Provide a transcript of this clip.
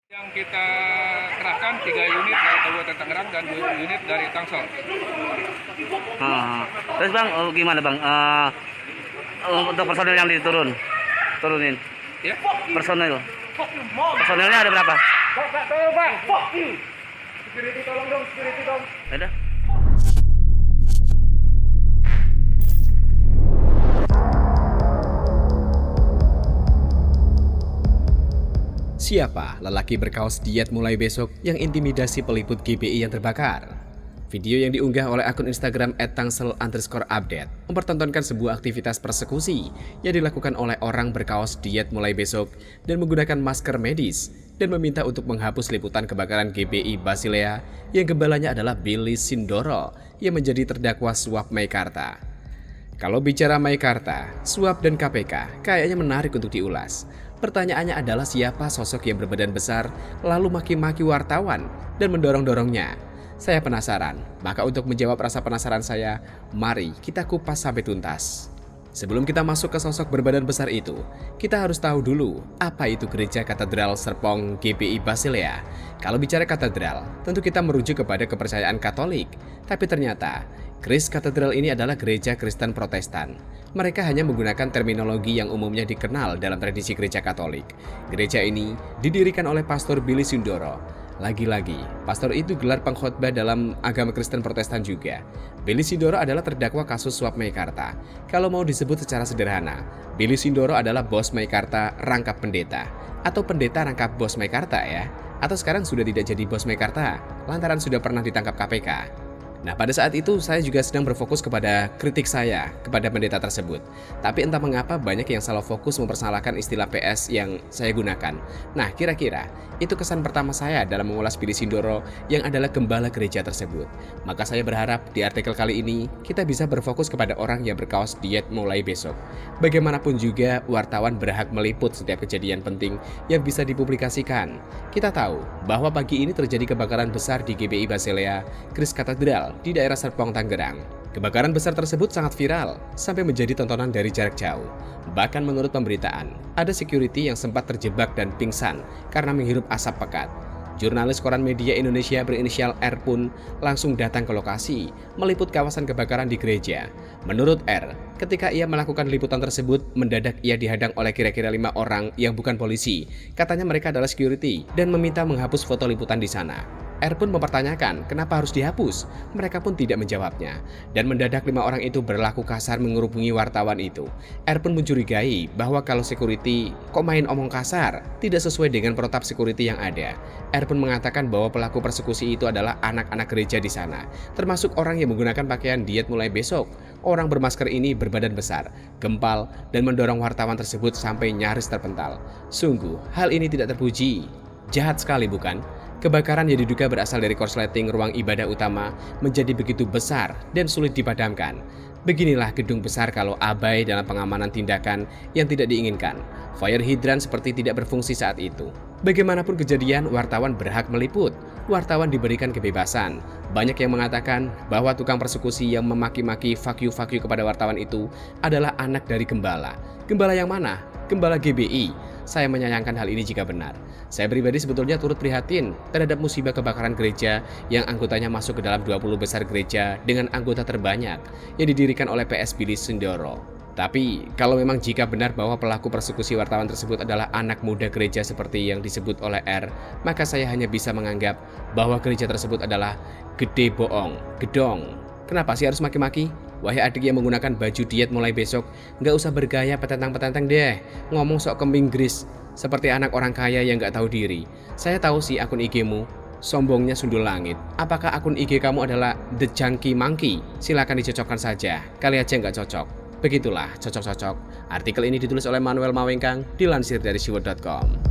Yang kita kerahkan 3 unit dari Kabupaten Tangerang dan 2 unit dari Tangsel. Terus bang, gimana bang? Untuk personil yang turunin, Ya, personilnya ada berapa? Security tolong dong, security dong. Ada? Siapa lelaki berkaos diet mulai besok yang intimidasi peliput GBI yang terbakar? Video yang diunggah oleh akun Instagram @tangsel_update mempertontonkan sebuah aktivitas persekusi yang dilakukan oleh orang berkaos diet mulai besok dan menggunakan masker medis dan meminta untuk menghapus liputan kebakaran GBI Basilea yang gembalanya adalah Billy Sindoro yang menjadi terdakwa suap Meikarta. Kalau bicara Meikarta, suap dan KPK kayaknya menarik untuk diulas. Pertanyaannya adalah siapa sosok yang berbadan besar lalu maki-maki wartawan dan mendorong-dorongnya. Saya penasaran, maka untuk menjawab rasa penasaran saya, mari kita kupas sampai tuntas. Sebelum kita masuk ke sosok berbadan besar itu, kita harus tahu dulu apa itu Gereja Katedral Serpong GBI Basilea. Kalau bicara katedral, tentu kita merujuk kepada kepercayaan Katolik. Tapi ternyata, Kris Katedral ini adalah gereja Kristen Protestan. Mereka hanya menggunakan terminologi yang umumnya dikenal dalam tradisi gereja Katolik. Gereja ini didirikan oleh Pastor Billy Sindoro. Lagi-lagi, pastor itu gelar pengkhotbah dalam agama Kristen Protestan juga. Billy Sindoro adalah terdakwa kasus suap Meikarta. Kalau mau disebut secara sederhana, Billy Sindoro adalah bos Meikarta rangkap pendeta. Atau pendeta rangkap bos Meikarta ya. Atau sekarang sudah tidak jadi bos Meikarta, lantaran sudah pernah ditangkap KPK. Nah, pada saat itu saya juga sedang berfokus kepada kritik saya kepada pendeta tersebut. Tapi entah mengapa banyak yang salah fokus mempersalahkan istilah PS yang saya gunakan. Nah, kira-kira itu kesan pertama saya dalam mengulas Billy Sindoro yang adalah gembala gereja tersebut. Maka saya berharap di artikel kali ini kita bisa berfokus kepada orang yang berkaos diet mulai besok. Bagaimanapun juga wartawan berhak meliput setiap kejadian penting yang bisa dipublikasikan. Kita tahu bahwa pagi ini terjadi kebakaran besar di GBI Basilea, Kris Katedral di daerah Serpong, Tangerang. Kebakaran besar tersebut sangat viral sampai menjadi tontonan dari jarak jauh. Bahkan menurut pemberitaan, ada security yang sempat terjebak dan pingsan karena menghirup asap pekat. Jurnalis koran media Indonesia berinisial R pun langsung datang ke lokasi, meliput kawasan kebakaran di gereja. Menurut R, ketika ia melakukan liputan tersebut, mendadak ia dihadang oleh kira-kira 5 orang yang bukan polisi. Katanya mereka adalah security dan meminta menghapus foto liputan di sana. R pun mempertanyakan kenapa harus dihapus. Mereka pun tidak menjawabnya. Dan mendadak 5 orang itu berlaku kasar mengerubungi wartawan itu. R pun mencurigai bahwa kalau security kok main omong kasar, tidak sesuai dengan protap security yang ada. R pun mengatakan bahwa pelaku persekusi itu adalah anak-anak gereja di sana, termasuk orang yang menggunakan pakaian diet mulai besok. Orang bermasker ini berbadan besar, gempal, dan mendorong wartawan tersebut sampai nyaris terpental. Sungguh, hal ini tidak terpuji. Jahat sekali bukan? Kebakaran yang diduga berasal dari korsleting ruang ibadah utama menjadi begitu besar dan sulit dipadamkan. Beginilah gedung besar kalau abai dalam pengamanan tindakan yang tidak diinginkan. Fire hydrant seperti tidak berfungsi saat itu. Bagaimanapun kejadian, wartawan berhak meliput. Wartawan diberikan kebebasan. Banyak yang mengatakan bahwa tukang persekusi yang memaki-maki fuck you kepada wartawan itu adalah anak dari gembala. Gembala yang mana? Gembala GBI. Saya menyayangkan hal ini jika benar. Saya pribadi sebetulnya turut prihatin terhadap musibah kebakaran gereja yang anggotanya masuk ke dalam 20 besar gereja dengan anggota terbanyak yang didirikan oleh PS Billy Sindoro. Tapi kalau memang jika benar bahwa pelaku persekusi wartawan tersebut adalah anak muda gereja seperti yang disebut oleh R, maka saya hanya bisa menganggap bahwa gereja tersebut adalah gede bohong, gedong. Kenapa sih harus maki-maki? Wahai adik yang menggunakan baju diet mulai besok, nggak usah bergaya petentang-petentang deh. Ngomong sok kembing gris, seperti anak orang kaya yang nggak tahu diri. Saya tahu sih akun IG-mu, sombongnya sundul langit. Apakah akun IG kamu adalah The Junkie Monkey? Silakan dicocokkan saja, kali aja nggak cocok. Begitulah, cocok-cocok. Artikel ini ditulis oleh Manuel Mawengkang, dilansir dari siwot.com.